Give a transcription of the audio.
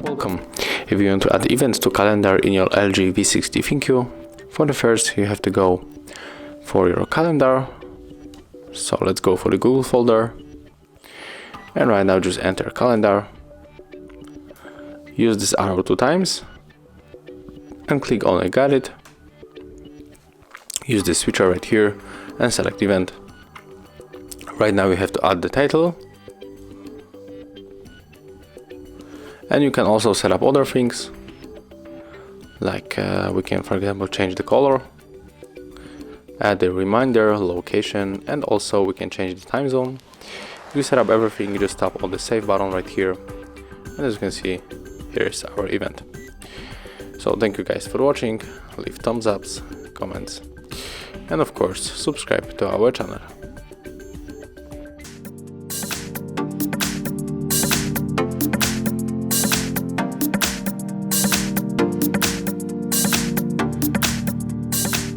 Welcome. If you want to add events to calendar in your LG V60 ThinQ, for the first you have to go for your calendar. So let's go for the Google folder, and right now just enter calendar. Use this arrow 2 times and click on I got it. Use the switcher right here and select event. Right now we have to add the title, and you can also set up other things, like we can, for example, change the color, add the reminder, location, and also we can change the time zone. If you set up everything, you just tap on the save button right here, and as you can see, here's our event. So thank you guys for watching. Leave thumbs ups, comments, and of course subscribe to our channel.